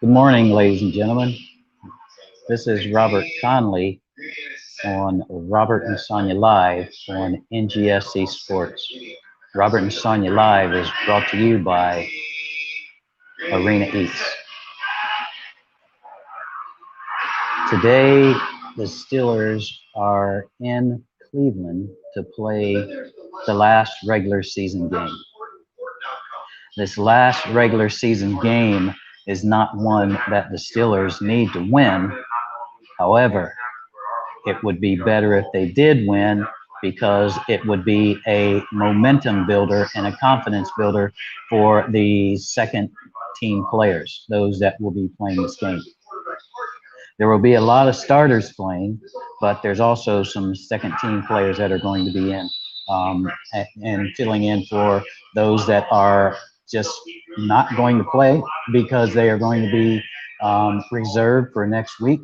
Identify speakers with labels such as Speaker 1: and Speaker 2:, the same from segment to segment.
Speaker 1: Good morning, ladies and gentlemen. This is Robert Conley on Robert and Sonia Live on NGSC Sports. Robert and Sonia Live is brought to you by Arena Eats. Today, the Steelers are in Cleveland to play the last regular season game. This last regular season game is not one that the Steelers need to win. However, it would be better if they did win because it would be a momentum builder and a confidence builder for the second team players, those that will be playing this game. There will be a lot of starters playing, but there's also some second team players that are going to be in and filling in for those that are just not going to play because they are going to be reserved for next week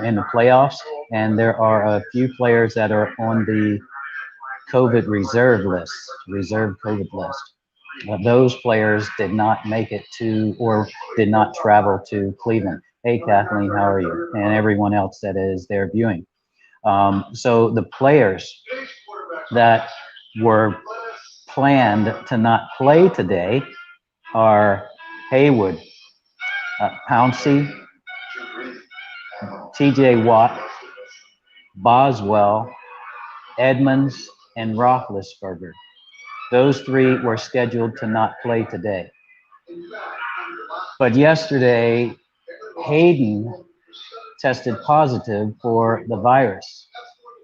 Speaker 1: in the playoffs. And there are a few players that are on the COVID reserve COVID list. Those players did not make it to or did not travel to Cleveland. Hey, Kathleen, how are you? And everyone else that is there viewing. So the players that were planned to not play today are Haywood, Pouncey, TJ Watt, Boswell, Edmonds, and Roethlisberger. Those three were scheduled to not play today. But yesterday, Hayden tested positive for the virus,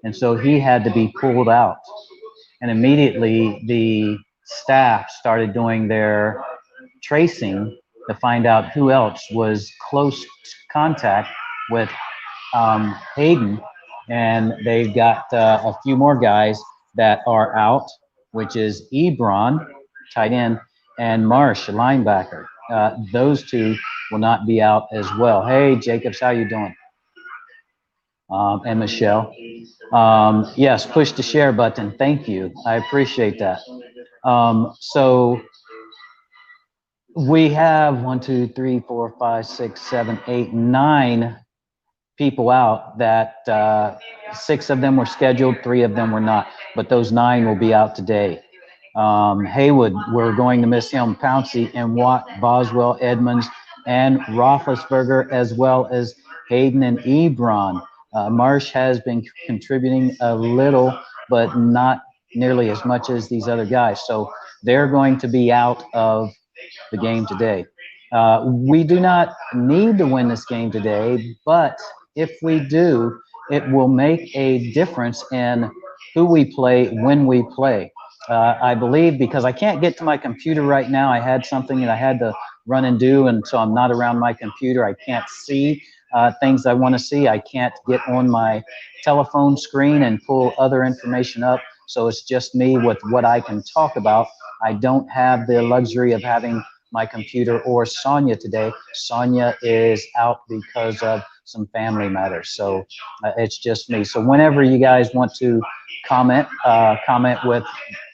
Speaker 1: and so he had to be pulled out. And immediately the staff started doing their tracing to find out who else was close contact with Hayden. And they've got a few more guys that are out, which is Ebron, tight end, and Marsh, linebacker. Those two will not be out as well. Hey, Jacobs, how you doing? And Michelle. Yes, push the share button. Thank you. I appreciate that. So we have 1, 2, 3, 4, 5, 6, 7, 8, 9 people out that 6 of them were scheduled, 3 of them were not, but those 9 will be out today. Haywood, we're going to miss him. Pouncey and Watt, Boswell, Edmonds, and Roethlisberger, as well as Hayden and Ebron. Marsh has been contributing a little, but not nearly as much as these other guys. So they're going to be out of the game today. We do not need to win this game today, but if we do, it will make a difference in who we play when we play. I believe, because I can't get to my computer right now. I had something that I had to run and do, and so I'm not around my computer. I can't see things I want to see. I can't get on my telephone screen and pull other information up. So it's just me with what I can talk about. I don't have the luxury of having my computer or Sonia today. Sonia is out because of some family matters. So it's just me. So whenever you guys want to comment with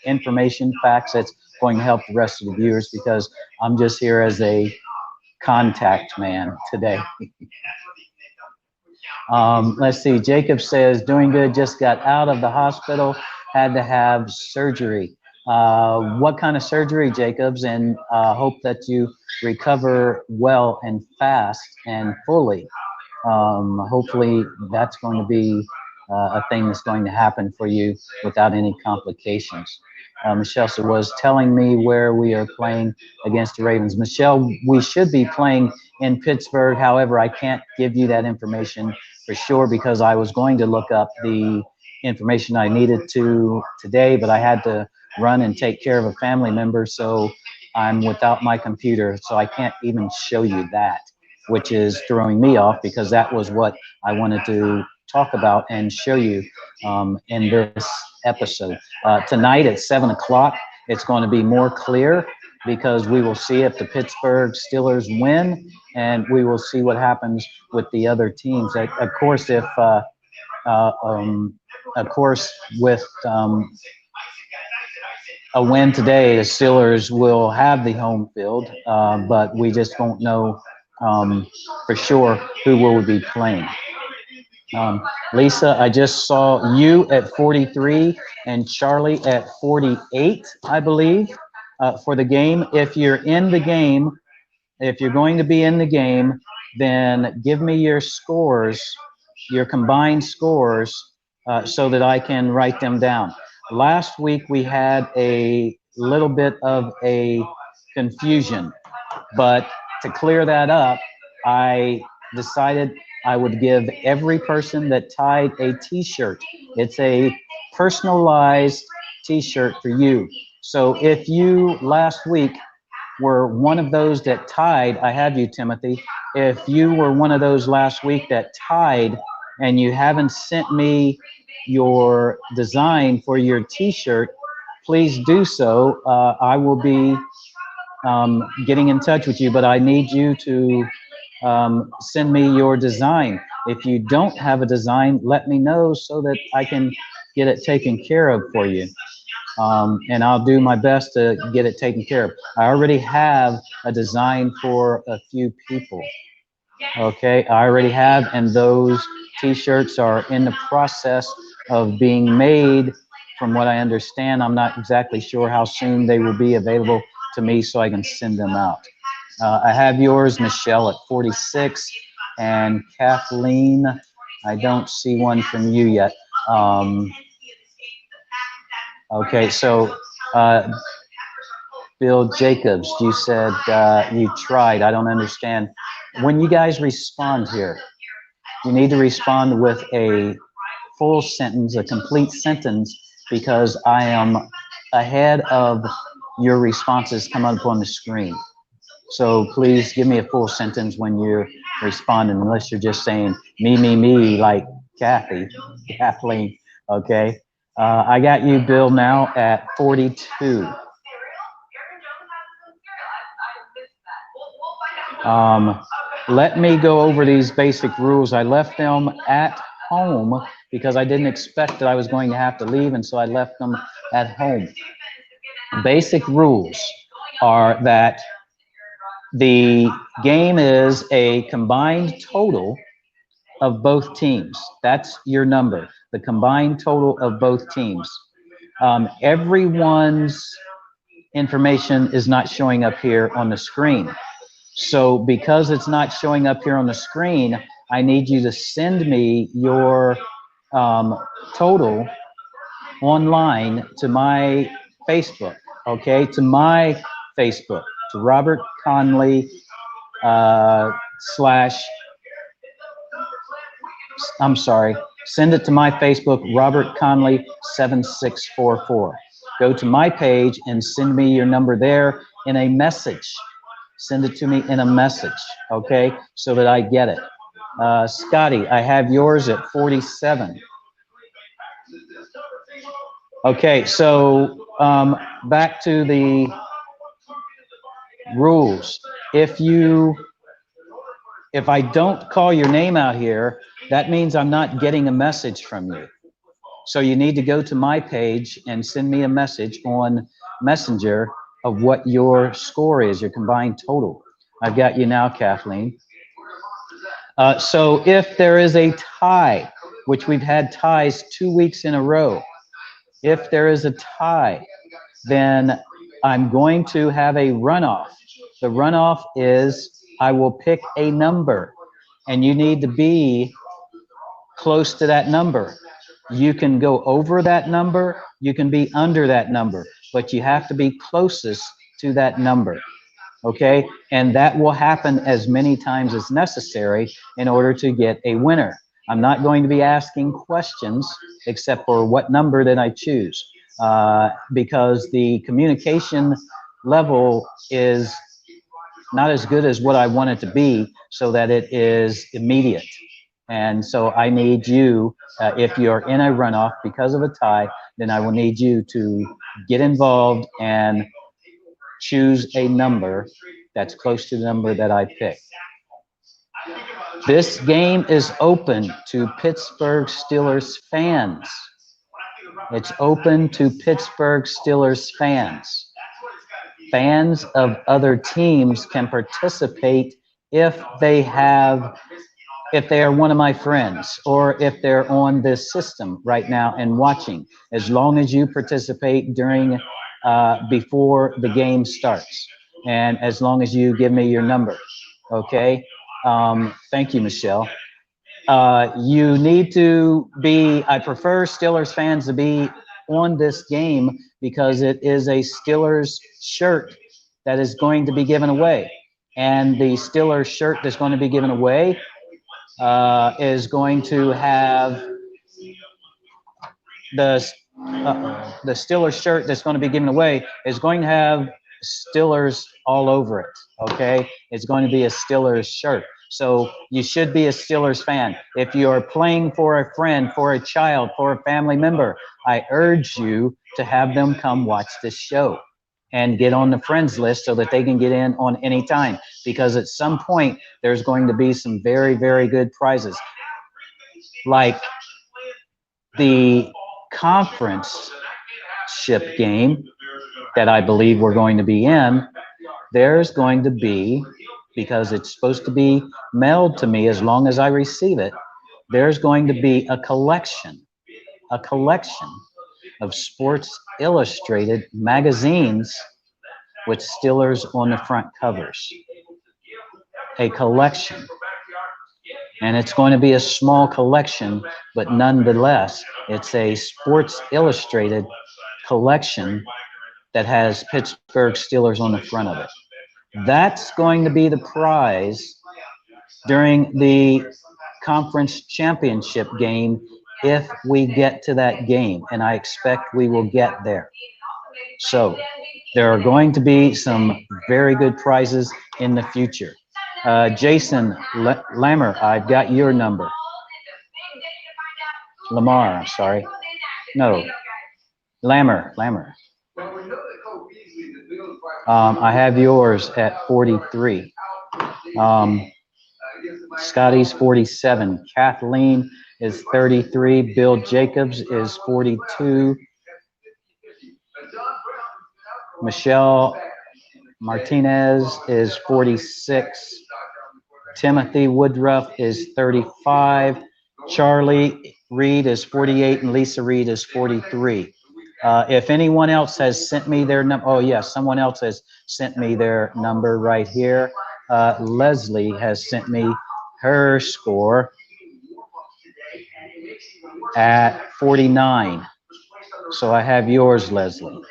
Speaker 1: information, facts, it's going to help the rest of the viewers because I'm just here as a contact man today. Let's see. Jacob says, doing good, just got out of the hospital, had to have surgery. What kind of surgery, Jacobs? And hope that you recover well and fast and fully. Hopefully that's going to be a thing that's going to happen for you without any complications. Michelle was telling me where we are playing against the Ravens. Michelle, we should be playing in Pittsburgh. However, I can't give you that information for sure because I was going to look up the information I needed to today, but I had to run and take care of a family member, so I'm without my computer, so I can't even show you that, which is throwing me off because that was what I wanted to talk about and show you in this episode. Tonight at 7 o'clock, it's going to be more clear because we will see if the Pittsburgh Steelers win, and we will see what happens with the other teams. Of course, if with a win today, the Steelers will have the home field, but we just won't know for sure who will be playing. Lisa, I just saw you at 43 and Charlie at 48, I believe, for the game. If you're in the game, if you're going to be in the game, then give me your scores, your combined scores, so that I can write them down. Last week we had a little bit of a confusion, but to clear that up, I decided I would give every person that tied a t-shirt. It's a personalized t-shirt for you. So if you last week were one of those that tied, I have you, Timothy. If you were one of those last week that tied and you haven't sent me your design for your t-shirt, please do so. I will be getting in touch with you, but I need you to send me your design. If you don't have a design, let me know so that I can get it taken care of for you. And I'll do my best to get it taken care of. I already have a design for a few people. Okay, I already have, and those t-shirts are in the process of being made. From what I understand, I'm not exactly sure how soon they will be available to me so I can send them out. I have yours, Michelle, at 46, and Kathleen, I don't see one from you yet. Okay, so Bill Jacobs, you said you tried. I don't understand. When you guys respond here, you need to respond with a full sentence, a complete sentence, because I am ahead of your responses come up on the screen. So please give me a full sentence when you're responding, unless you're just saying me, like Kathleen. Okay. I got you, Bill, now at 42. Let me go over these basic rules. I left them at home because I didn't expect that I was going to have to leave, and so I left them at home. Basic rules are that the game is a combined total of both teams. That's your number, the combined total of both teams. Everyone's information is not showing up here on the screen. So because it's not showing up here on the screen, I need you to send me your total online to my Facebook, okay? To my Facebook, to Robert Conley send it to my Facebook, Robert Conley 7644. Go to my page and send me your number there in a message. Send it to me in a message, okay, so that I get it. Scotty, I have yours at 47. Okay, so back to the rules. If I don't call your name out here, that means I'm not getting a message from you. So you need to go to my page and send me a message on Messenger of what your score is, your combined total. I've got you now, Kathleen. So if there is a tie, which we've had ties 2 weeks in a row, if there is a tie, then I'm going to have a runoff. The runoff is I will pick a number, and you need to be close to that number. You can go over that number, you can be under that number, but you have to be closest to that number, okay? And that will happen as many times as necessary in order to get a winner. I'm not going to be asking questions except for what number did I choose, because the communication level is not as good as what I want it to be, so that it is immediate. And so I need you, if you're in a runoff because of a tie, then I will need you to get involved and choose a number that's close to the number that I picked. This game is open to Pittsburgh Steelers fans. It's open to Pittsburgh Steelers fans. Fans of other teams can participate if they have, if they are one of my friends, or if they're on this system right now and watching, as long as you participate during, before the game starts, and as long as you give me your number, okay? Thank you, Michelle. You need to be, I prefer Steelers fans to be on this game because it is a Steelers shirt that is going to be given away. And the Steelers shirt that's going to be given away is going to have the Steelers shirt that's going to be given away is going to have Steelers all over it. Okay, it's going to be a Steelers shirt. So you should be a Steelers fan. If you are playing for a friend, for a child, for a family member, I urge you to have them come watch this show and get on the friends list so that they can get in on any time, because at some point there's going to be some very, very good prizes, like the conference ship game that I believe we're going to be in. There's going to be, because it's supposed to be mailed to me as long as I receive it, there's going to be a collection of Sports Illustrated magazines with Steelers on the front covers. A collection. And it's going to be a small collection, but nonetheless, it's a Sports Illustrated collection that has Pittsburgh Steelers on the front of it. That's going to be the prize during the conference championship game if we get to that game, and I expect we will get there. So there are going to be some very good prizes in the future. Jason Lammer, I've got your number. Lamar, I'm sorry. No, Lammer. I have yours at 43. Scotty's 47. Kathleen is 33. Bill Jacobs is 42. Michelle Martinez is 46. Timothy Woodruff is 35. Charlie Reed is 48, and Lisa Reed is 43. If anyone else has sent me their number, oh yes, someone else has sent me their number right here. Leslie has sent me her score at 49. So I have yours, Leslie.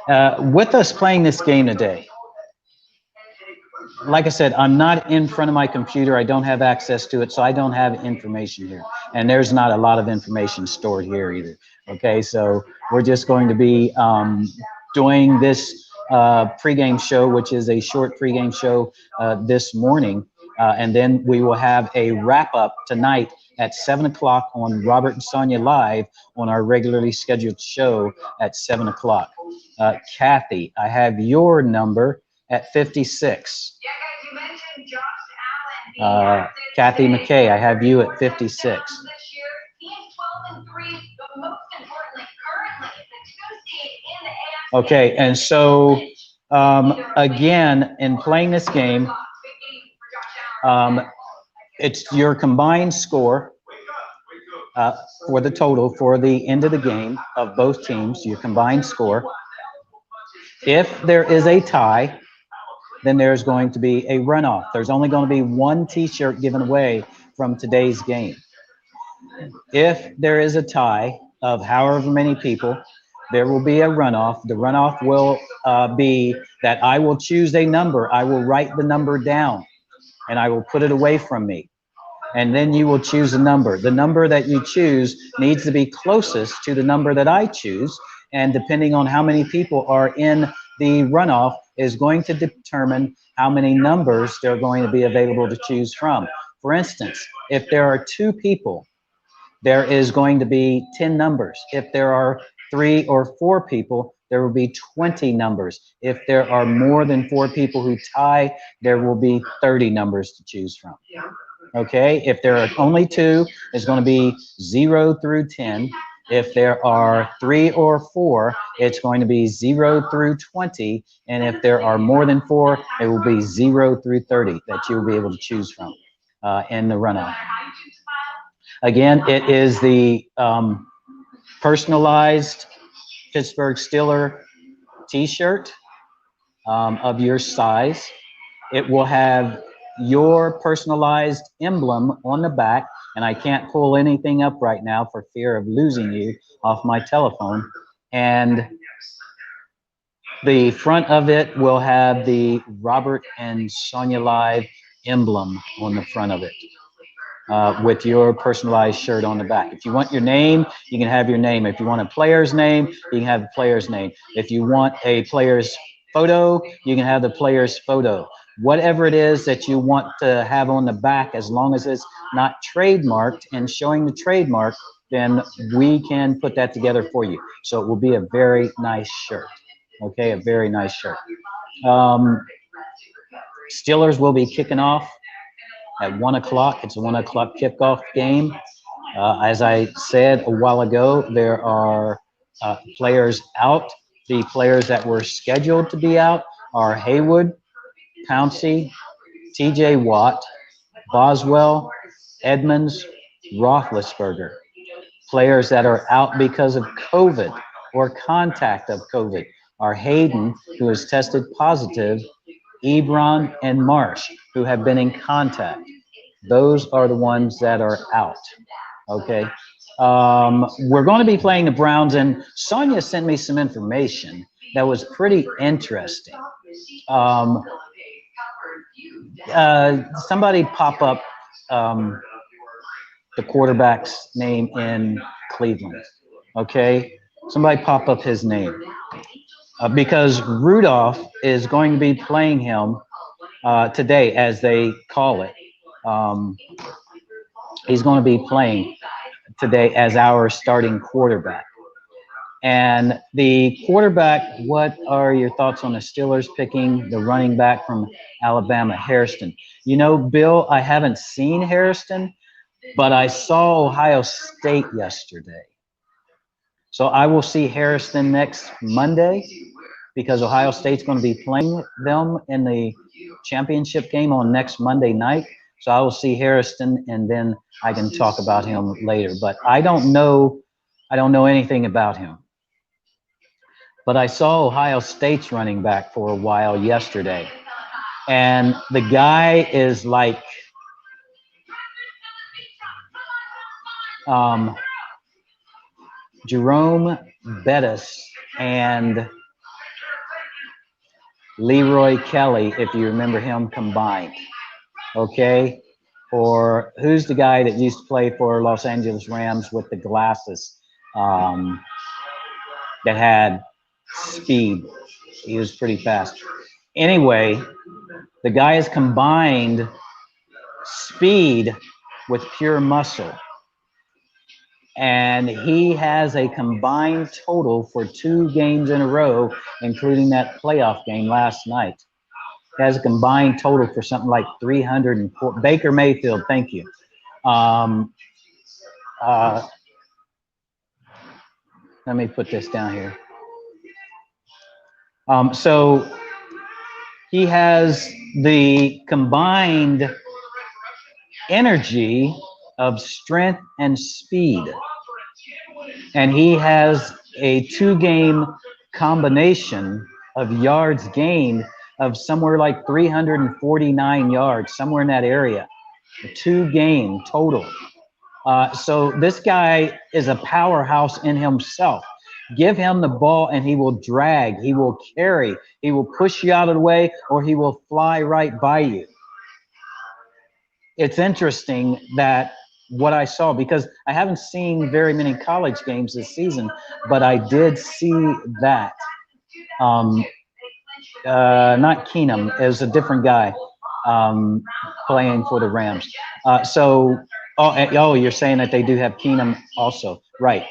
Speaker 1: With us playing this game today, like I said, I'm not in front of my computer. I don't have access to it, so I don't have information here. And there's not a lot of information stored here either. Okay, so we're just going to be doing this pregame show, which is a short pregame show this morning. And then we will have a wrap-up tonight at 7 o'clock on Robert and Sonia Live on our regularly scheduled show at 7 o'clock. Kathy, I have your number at 56. Kathy McKay, I have you at 56. Okay, and so again, in playing this game, it's your combined score for the total for the end of the game of both teams, your combined score. If there is a tie, then there's going to be a runoff. There's only going to be one t-shirt given away from today's game. If there is a tie of however many people, there will be a runoff. The runoff will be that I will choose a number. I will write the number down and I will put it away from me. And then you will choose a number. The number that you choose needs to be closest to the number that I choose. And depending on how many people are in the runoff is going to determine how many numbers they're going to be available to choose from. For instance, if there are 2 people, there is going to be 10 numbers. If there are 3 or 4 people, there will be 20 numbers. If there are more than 4 people who tie, there will be 30 numbers to choose from. Okay, if there are only two, it's going to be 0 through 10. If there are 3 or 4, it's going to be 0 through 20. And if there are more than 4, it will be 0 through 30 that you'll be able to choose from in the runout. Again, it is the personalized Pittsburgh Steeler t-shirt of your size. It will have your personalized emblem on the back, and I can't pull anything up right now for fear of losing you off my telephone. And the front of it will have the Robert and Sonia Live emblem on the front of it. With your personalized shirt on the back. If you want your name, you can have your name. If you want a player's name, you can have the player's name. If you want a player's photo, you can have the player's photo. Whatever it is that you want to have on the back, as long as it's not trademarked and showing the trademark, then we can put that together for you. So it will be a very nice shirt. Okay, a very nice shirt. Steelers will be kicking off at 1 o'clock. It's a 1 o'clock kickoff game. As I said a while ago, there are players out. The players that were scheduled to be out are Haywood, Pouncey, TJ Watt, Boswell, Edmonds, Roethlisberger. Players that are out because of COVID or contact of COVID are Hayden, who has tested positive, Ebron, and Marsh, who have been in contact. Those are the ones that are out. Okay. We're going to be playing the Browns, and Sonia sent me some information that was pretty interesting. Somebody pop up the quarterback's name in Cleveland. Okay. Somebody pop up his name. Because Rudolph is going to be playing him today, as they call it. He's going to be playing today as our starting quarterback. And the quarterback, what are your thoughts on the Steelers picking the running back from Alabama, Hairston? You know, Bill, I haven't seen Hairston, but I saw Ohio State yesterday. So I will see Hairston next Monday because Ohio State's going to be playing them in the championship game on next Monday night. So I will see Hairston, and then I can talk about him later. But I don't know anything about him. But I saw Ohio State's running back for a while yesterday. And the guy is like Jerome Bettis and Leroy Kelly, if you remember him combined. Okay? Or who's the guy that used to play for Los Angeles Rams with the glasses that had speed? He was pretty fast. Anyway, the guy has combined speed with pure muscle. And he has a combined total for 2 games in a row, including that playoff game last night. He has a combined total for something like 304. Baker Mayfield, thank you. Let me put this down here. So he has the combined energy of strength and speed. And he has a 2-game combination of yards gained of somewhere like 349 yards, somewhere in that area. A 2-game total. So this guy is a powerhouse in himself. Give him the ball and he will drag, he will carry, he will push you out of the way, or he will fly right by you. It's interesting that what I saw, because I haven't seen very many college games this season, but I did see that. Not Keenum, it was a different guy playing for the Rams. Oh, you're saying that they do have Keenum also, right?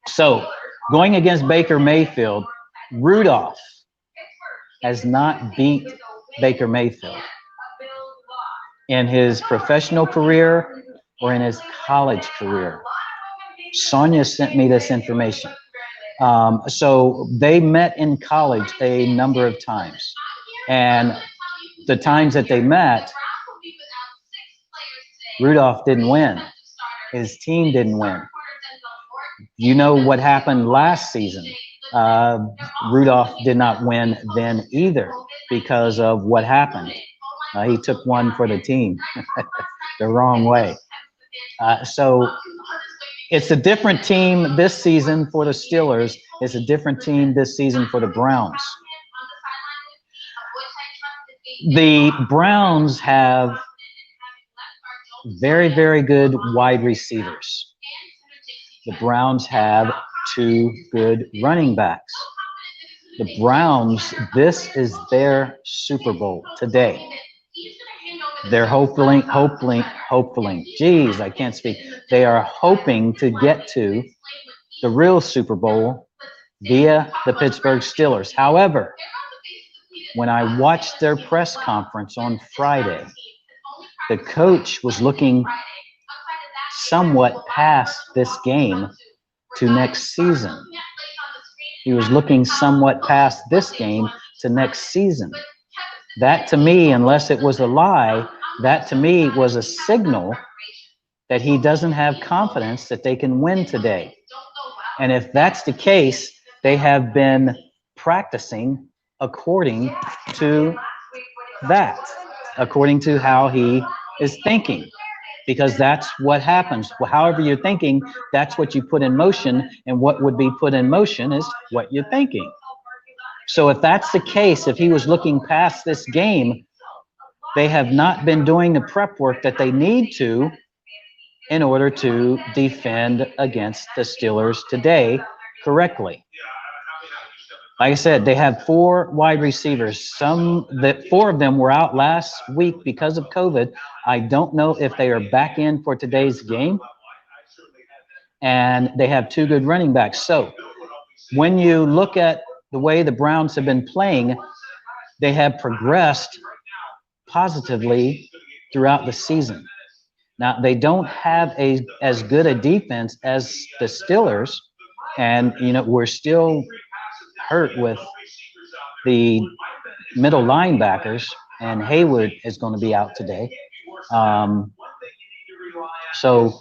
Speaker 1: So going against Baker Mayfield, Rudolph has not beat Baker Mayfield. in his professional career or in his college career. Sonia sent me this information. So they met in college a number of times. And the times that they met, Rudolph didn't win. His team didn't win. You know what happened last season. Rudolph did not win then either because of what happened. He took one for the team the wrong way. So it's a different team this season for the Steelers. It's a different team this season for the Browns. The Browns have very, very good wide receivers. The Browns have two good running backs. The Browns, this is their Super Bowl today. They're hoping, geez, I can't speak. They are hoping to get to the real Super Bowl via the Pittsburgh Steelers. However, when I watched their press conference on Friday, the coach was looking somewhat past this game to next season. He was looking somewhat past this game to next season. That to me, unless it was a lie, that to me was a signal that he doesn't have confidence that they can win today. And if that's the case, they have been practicing according to that, according to how he is thinking, because that's what happens. However you're thinking, that's what you put in motion, and what would be put in motion is what you're thinking. So if that's the case, if he was looking past this game, they have not been doing the prep work that they need to in order to defend against the Steelers today correctly. Like I said, they have four wide receivers. Four of them were out last week because of COVID. I don't know if they are back in for today's game. And they have two good running backs. So when you look at the way the Browns have been playing, they have progressed positively throughout the season. Now, they don't have as good a defense as the Steelers. And, we're still hurt with the middle linebackers, and Hayward is going to be out today. So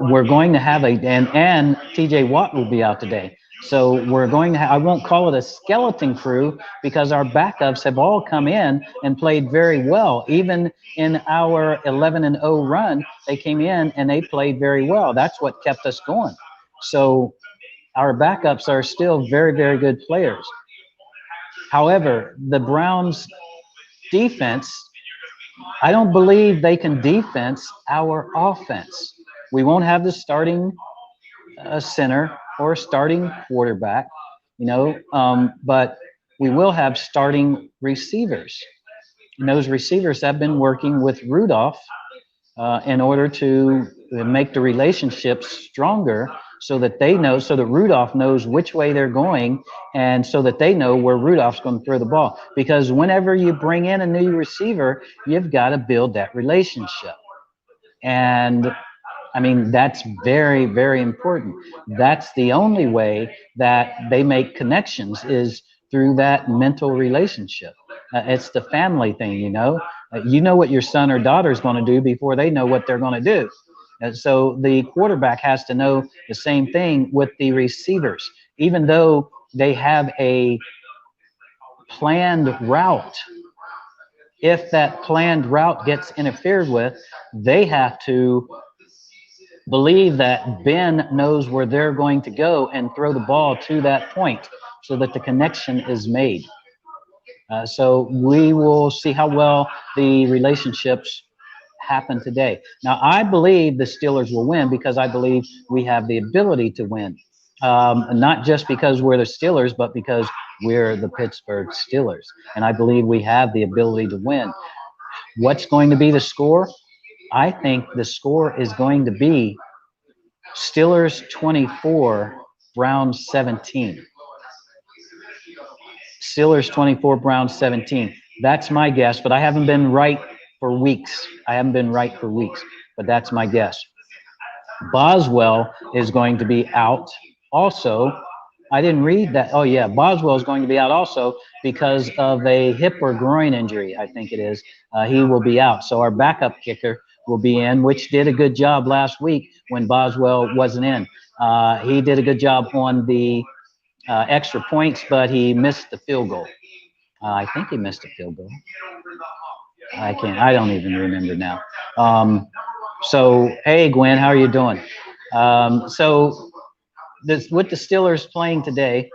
Speaker 1: we're going to have and TJ Watt will be out today. So we're going to I won't call it a skeleton crew, because our backups have all come in and played very well. Even in our 11-0 run, they came in and they played very well. That's what kept us going. So our backups are still very, very good players. However, the Browns defense, I don't believe they can defense our offense. We won't have the starting center or starting quarterback, but we will have starting receivers. And those receivers have been working with Rudolph in order to make the relationship stronger, so that Rudolph knows which way they're going, and so that they know where Rudolph's going to throw the ball. Because whenever you bring in a new receiver, you've got to build that relationship. And I mean, that's very, very important. That's the only way that they make connections, is through that mental relationship. It's the family thing, you know what your son or daughter is going to do before they know what they're going to do. And so the quarterback has to know the same thing with the receivers. Even though they have a planned route, if that planned route gets interfered with, they have to believe that Ben knows where they're going to go and throw the ball to that point, so that the connection is made. So we will see how well the relationships happen today. Now, I believe the Steelers will win, because I believe we have the ability to win. Not just because we're the Steelers, but because we're the Pittsburgh Steelers. And I believe we have the ability to win. What's going to be the score? I think the score is going to be Steelers 24, Browns 17. Steelers 24, Browns 17. That's my guess, but I haven't been right for weeks. I haven't been right for weeks, but that's my guess. Boswell is going to be out also. I didn't read that. Oh yeah, Boswell is going to be out also because of a hip or groin injury, I think it is. He will be out. So our backup kicker will be in, which did a good job last week when Boswell wasn't in. He did a good job on the extra points, but he missed the field goal. I think he missed a field goal. I don't even remember now. So, hey, Gwen, how are you doing? So, with the Steelers playing today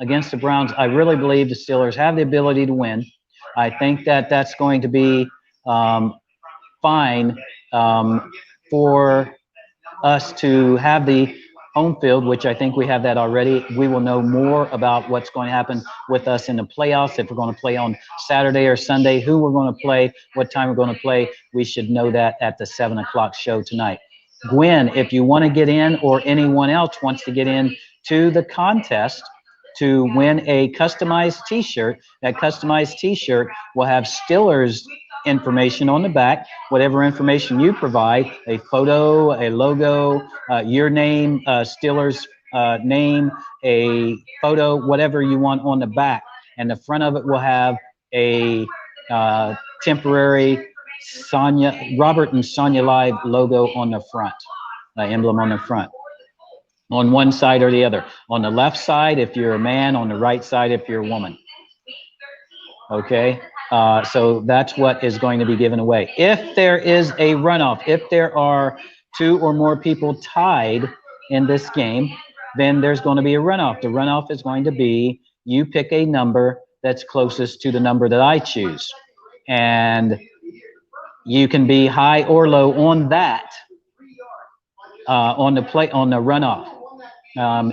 Speaker 1: against the Browns, I really believe the Steelers have the ability to win. I think that that's going to be fine for us to have the home field, which I think we have that already. We will know more about what's going to happen with us in the playoffs, if we're going to play on Saturday or Sunday, who we're going to play, what time we're going to play. We should know that at the 7 o'clock show tonight. Gwen, if you want to get in, or anyone else wants to get in to the contest to win a customized t-shirt, that customized t-shirt will have Steelers information on the back, whatever information you provide, a photo, a logo, your name, Steelers name, a photo, whatever you want on the back. And the front of it will have a temporary SONIA, Robert and SONIA Live logo on the front, emblem on the front. On one side or the other. On the left side, if you're a man, on the right side, if you're a woman. Okay, so that's what is going to be given away. If there is a runoff, if there are 2 or more people tied in this game, then there's going to be a runoff. The runoff is going to be, you pick a number that's closest to the number that I choose. And you can be high or low on that, on the runoff.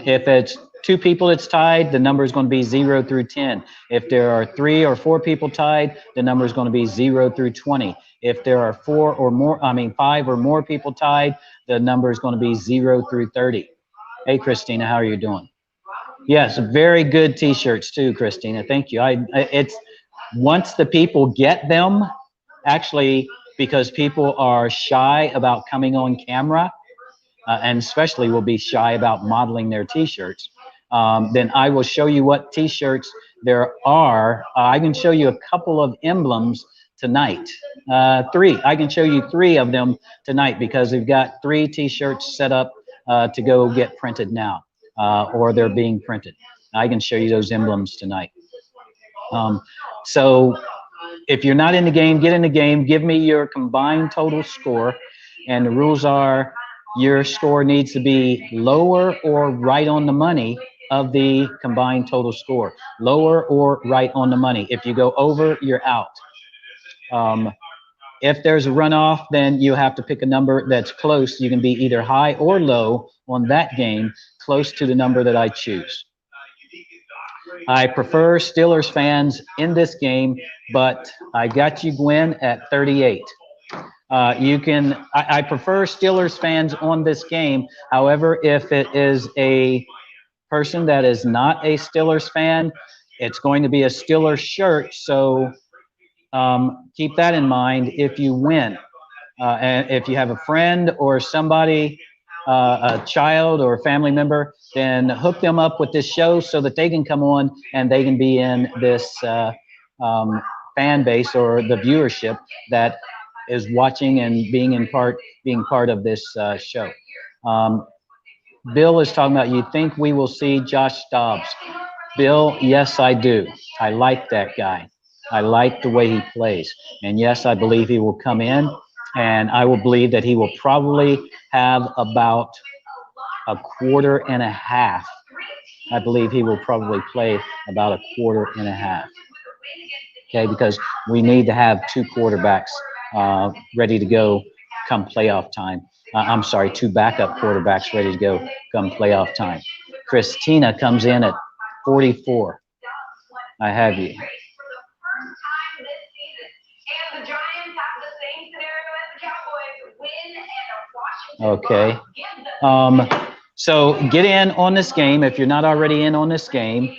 Speaker 1: If it's 2 people it's tied, the number is going to be 0 through 10. If there are 3 or 4 people tied, the number is going to be 0 through 20. If there are 5 or more people tied, the number is going to be 0 through 30. Hey, Christina, how are you doing? Yes, very good t-shirts too, Christina. Thank you. It's once the people get them, actually, because people are shy about coming on camera, and especially will be shy about modeling their t-shirts, then I will show you what t-shirts there are. I can show you a couple of emblems tonight. 3. I can show you 3 of them tonight because we've got 3 t-shirts set up to go get printed now, or they're being printed. I can show you those emblems tonight. So if you're not in the game, get in the game. Give me your combined total score. And the rules are, your score needs to be lower or right on the money of the combined total score. Lower or right on the money. If you go over, you're out. If there's a runoff, then you have to pick a number that's close. You can be either high or low on that game, close to the number that I choose. I prefer Steelers fans in this game, but I got you, Gwen, at 38. I prefer Steelers fans on this game. However, if it is a person that is not a Steelers fan, it's going to be a Steelers shirt. So keep that in mind if you win. And if you have a friend or somebody, a child or a family member, then hook them up with this show so that they can come on and they can be in this fan base or the viewership that is watching and being part of this show. Bill is talking about, you think we will see Josh Dobbs? Bill, yes, I do. I like that guy. I like the way he plays. And yes, I believe he will come in, and I will believe that he will probably have about a quarter and a half. I believe he will probably play about a quarter and a half. Okay, because we need to have 2 quarterbacks ready to go come playoff time. I'm sorry, 2 backup quarterbacks ready to go come playoff time. Christina comes in at 44. I have you. Okay. So get in on this game if you're not already in on this game.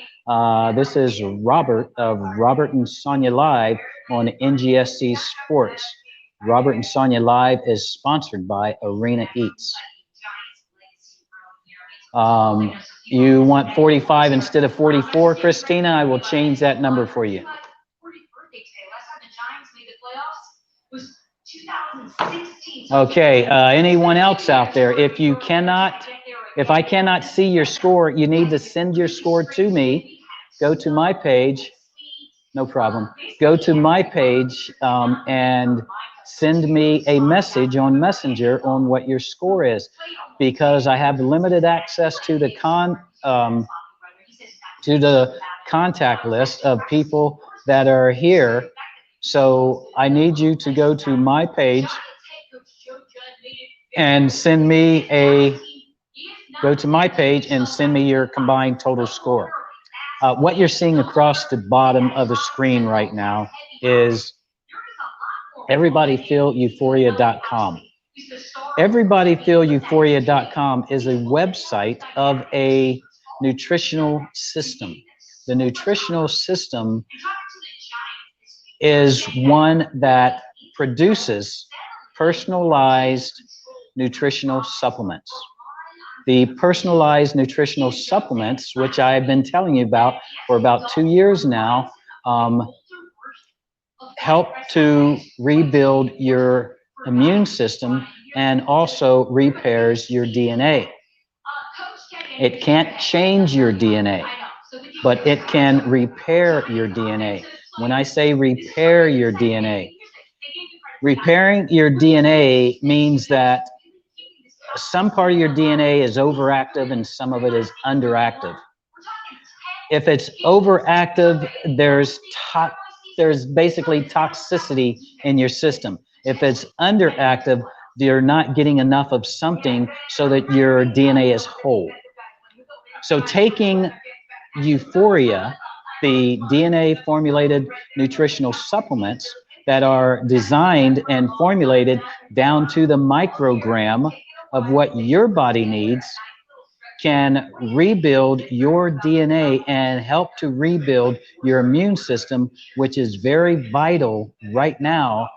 Speaker 1: This is Robert of Robert and Sonia Live. on NGSC Sports. Robert and Sonia Live is sponsored by Arena Eats. You want 45 instead of 44, Christina? I will change that number for you. Okay, anyone else out there? If I cannot see your score, you need to send your score to me. Go to my page. No problem. Go to my page and send me a message on Messenger on what your score is, because I have limited access to the contact list of people that are here. So I need you to go to my page and send me your combined total score. What you're seeing across the bottom of the screen right now is everybodyfeeleuphoria.com. Everybodyfeeleuphoria.com is a website of a nutritional system. The nutritional system is one that produces personalized nutritional supplements. The personalized nutritional supplements, which I've been telling you about for about 2 years now, help to rebuild your immune system and also repairs your DNA. It can't change your DNA, but it can repair your DNA. When I say repair your DNA, repairing your DNA means that some part of your DNA is overactive and some of it is underactive. If it's overactive, there's basically toxicity in your system. If it's underactive, you're not getting enough of something so that your DNA is whole. So taking Euphoria, the DNA formulated nutritional supplements that are designed and formulated down to the microgram of what your body needs, can rebuild your DNA and help to rebuild your immune system, which is very vital right now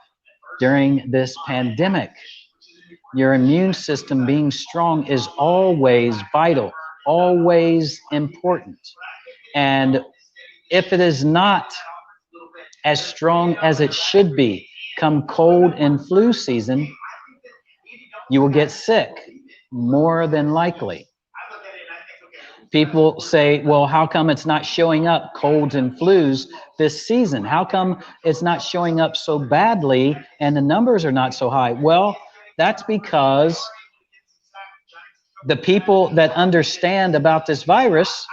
Speaker 1: during this pandemic. Your immune system being strong is always vital, always important. And if it is not as strong as it should be, come cold and flu season, you will get sick, more than likely. People say, well, how come it's not showing up, colds and flus, this season? How come it's not showing up so badly and the numbers are not so high? Well, that's because the people that understand about this virus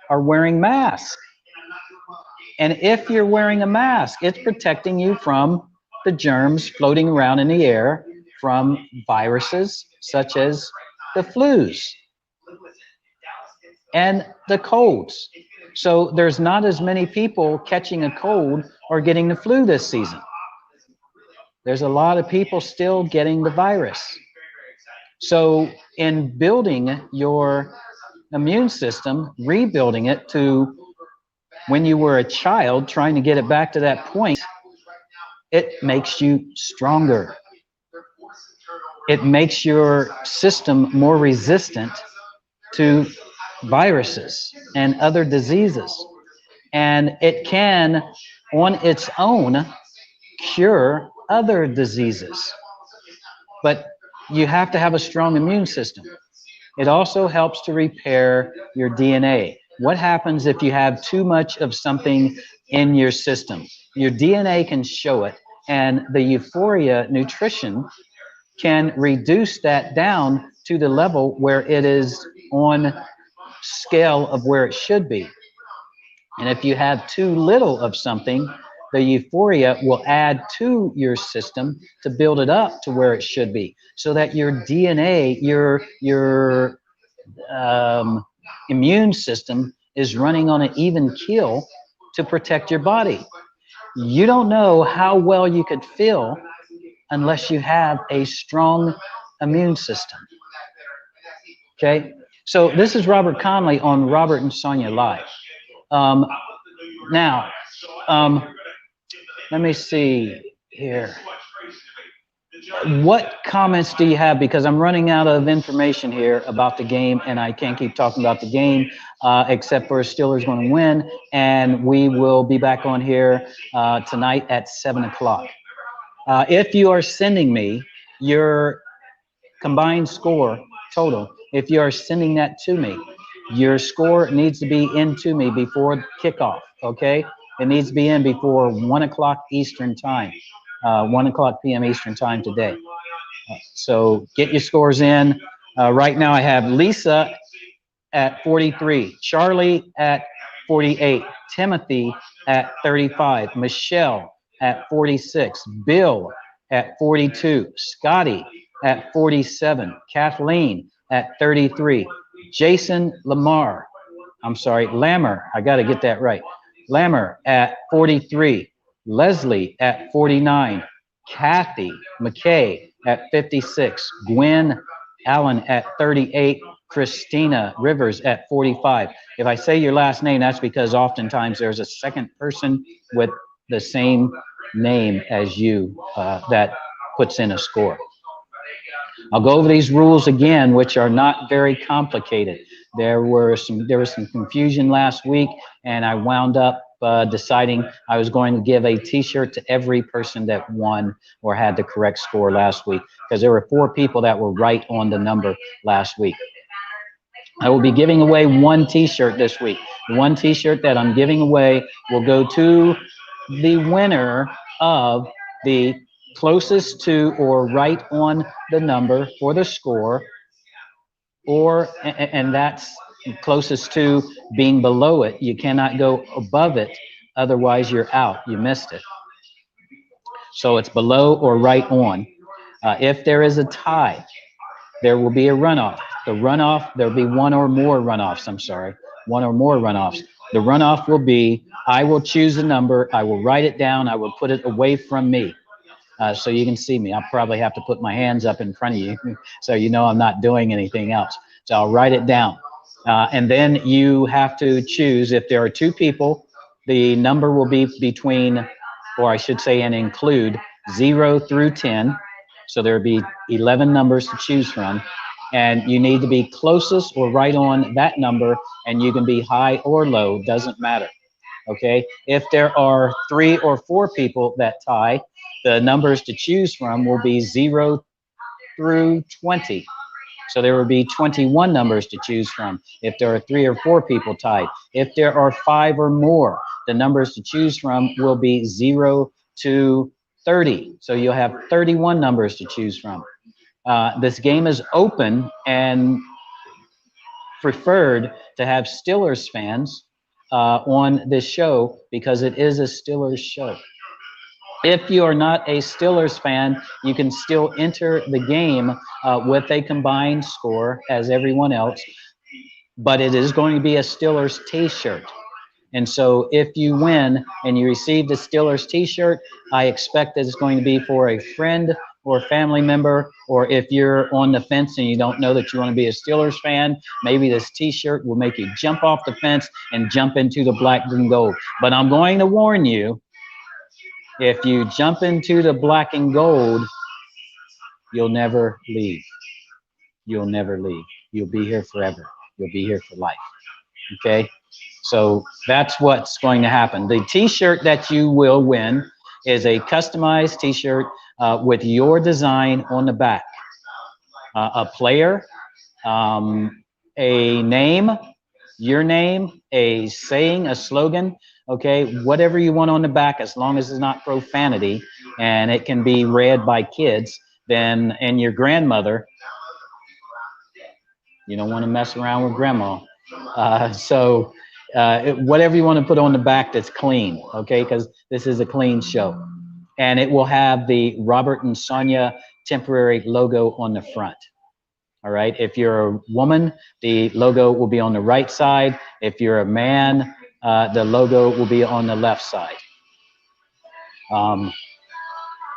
Speaker 1: are wearing masks. And if you're wearing a mask, it's protecting you from the germs floating around in the air from viruses such as the flus and the colds. So there's not as many people catching a cold or getting the flu this season. There's a lot of people still getting the virus. So in building your immune system, rebuilding it to when you were a child, trying to get it back to that point, it makes you stronger. It makes your system more resistant to viruses and other diseases. And it can, on its own, cure other diseases. But you have to have a strong immune system. It also helps to repair your DNA. What happens if you have too much of something in your system? Your DNA can show it, and the Euphoria nutrition can reduce that down to the level where it is on scale of where it should be. And if you have too little of something, the Euphoria will add to your system to build it up to where it should be, so that your DNA, your immune system is running on an even keel to protect your body. You don't know how well you could feel unless you have a strong immune system. Okay, so this is Robert Conley on Robert and Sonia Live. Let me see here. What comments do you have? Because I'm running out of information here about the game, and I can't keep talking about the game, except for Steelers going to win. And we will be back on here tonight at 7 o'clock. If you are sending me your combined score total, if you are sending that to me, your score needs to be into me before kickoff, okay? It needs to be in before 1 o'clock Eastern time, 1 o'clock p.m. Eastern time today. So get your scores in. Right now I have Lisa at 43, Charlie at 48, Timothy at 35, Michelle at 46, Bill at 42, Scotty at 47, Kathleen at 33, Jason Lammer, I got to get that right, Lammer at 43, Leslie at 49, Kathy McKay at 56, Gwen Allen at 38, Christina Rivers at 45. If I say your last name, that's because oftentimes there's a second person with the same name as you that puts in a score. I'll go over these rules again, which are not very complicated. There was some confusion last week, and I wound up deciding I was going to give a T-shirt to every person that won or had the correct score last week, because there were 4 people that were right on the number last week. I will be giving away 1 T-shirt this week. The 1 T-shirt that I'm giving away will go to the winner of the closest to or right on the number for the score, or and that's closest to being below it. You cannot go above it, otherwise you're out. You missed it. So it's below or right on. If there is a tie, there will be a runoff. The runoff, there'll be one or more runoffs. One or more runoffs. The runoff will be, I will choose a number, I will write it down, I will put it away from me. So you can see me. I'll probably have to put my hands up in front of you so you know I'm not doing anything else. So I'll write it down. And then you have to choose, if there are 2 people, the number will be between, or I should say and include, 0 through 10. So there will be 11 numbers to choose from. And you need to be closest or right on that number, and you can be high or low, doesn't matter. Okay? If there are 3 or 4 people that tie, the numbers to choose from will be 0 through 20. So there will be 21 numbers to choose from if there are 3 or 4 people tied. If there are 5 or more, the numbers to choose from will be 0 to 30. So you'll have 31 numbers to choose from. This game is open and preferred to have Steelers fans on this show because it is a Steelers show. If you are not a Steelers fan, you can still enter the game with a combined score as everyone else, but it is going to be a Steelers T-shirt. And so if you win and you receive the Steelers T-shirt, I expect that it's going to be for a friend or family member, or if you're on the fence and you don't know that you want to be a Steelers fan, maybe this T-shirt will make you jump off the fence and jump into the black and gold. But I'm going to warn you, if you jump into the black and gold, you'll never leave. You'll never leave. You'll be here forever. You'll be here for life. Okay? So that's what's going to happen. The T-shirt that you will win is a customized T-shirt with your design on the back. A player, a name, your name, a saying, a slogan, okay, whatever you want on the back, as long as it's not profanity and it can be read by kids, then, and your grandmother, you don't want to mess around with grandma. Whatever you want to put on the back that's clean, okay, because this is a clean show. And it will have the Robert and Sonia temporary logo on the front. All right, if you're a woman, the logo will be on the right side. If you're a man, the logo will be on the left side.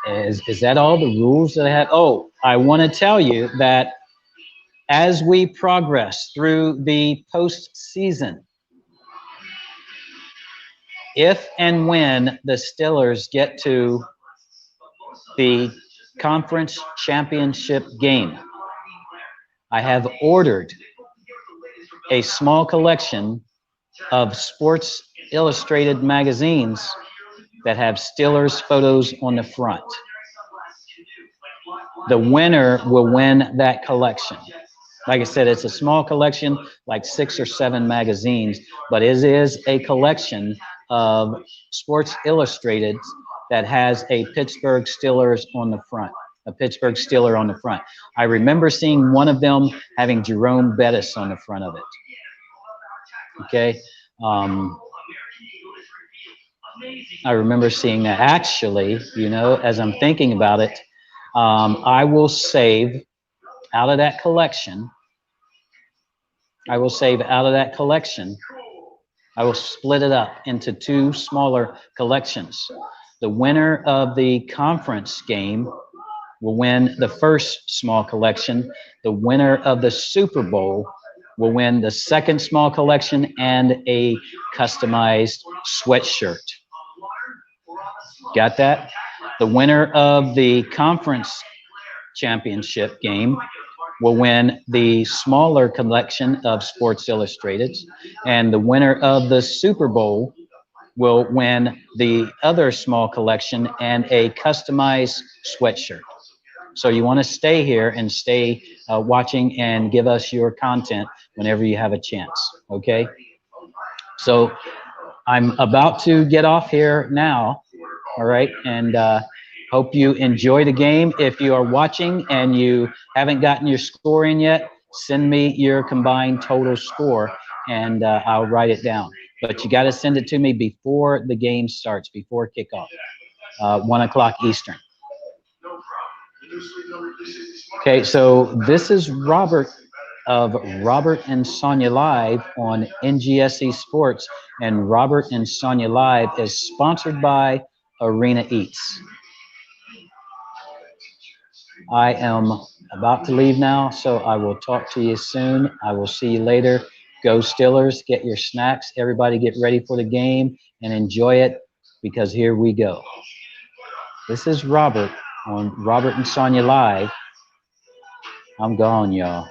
Speaker 1: Is that all the rules that I have? Oh, I want to tell you that as we progress through the postseason, if and when the Steelers get to the conference championship game, I have ordered a small collection of Sports Illustrated magazines that have Steelers photos on the front. The winner will win that collection. Like I said, it's a small collection, like 6 or 7 magazines, but it is a collection of Sports Illustrated that has a Pittsburgh Steelers on the front, a Pittsburgh Steeler on the front. I remember seeing one of them having Jerome Bettis on the front of it. Okay. I remember seeing that. Actually, you know, as I'm thinking about it, I will save out of that collection. I will split it up into 2 smaller collections. The winner of the conference game will win the first small collection. The winner of the Super Bowl will win the second small collection and a customized sweatshirt. Got that? The winner of the conference championship game will win the smaller collection of Sports Illustrated, and the winner of the Super Bowl will win the other small collection and a customized sweatshirt. So you want to stay here and stay watching and give us your content whenever you have a chance, okay? So I'm about to get off here now, all right? And hope you enjoy the game. If you are watching and you haven't gotten your score in yet, send me your combined total score and I'll write it down. But you got to send it to me before the game starts, before kickoff, 1 o'clock Eastern. Okay, so this is Robert of Robert and Sonia Live on NGSE Sports, and Robert and Sonia Live is sponsored by Arena Eats. I am about to leave now, so I will talk to you soon. I will see you later. Go Steelers, get your snacks. Everybody get ready for the game and enjoy it, because here we go. This is Robert on Robert and Sonia Live. I'm gone, y'all.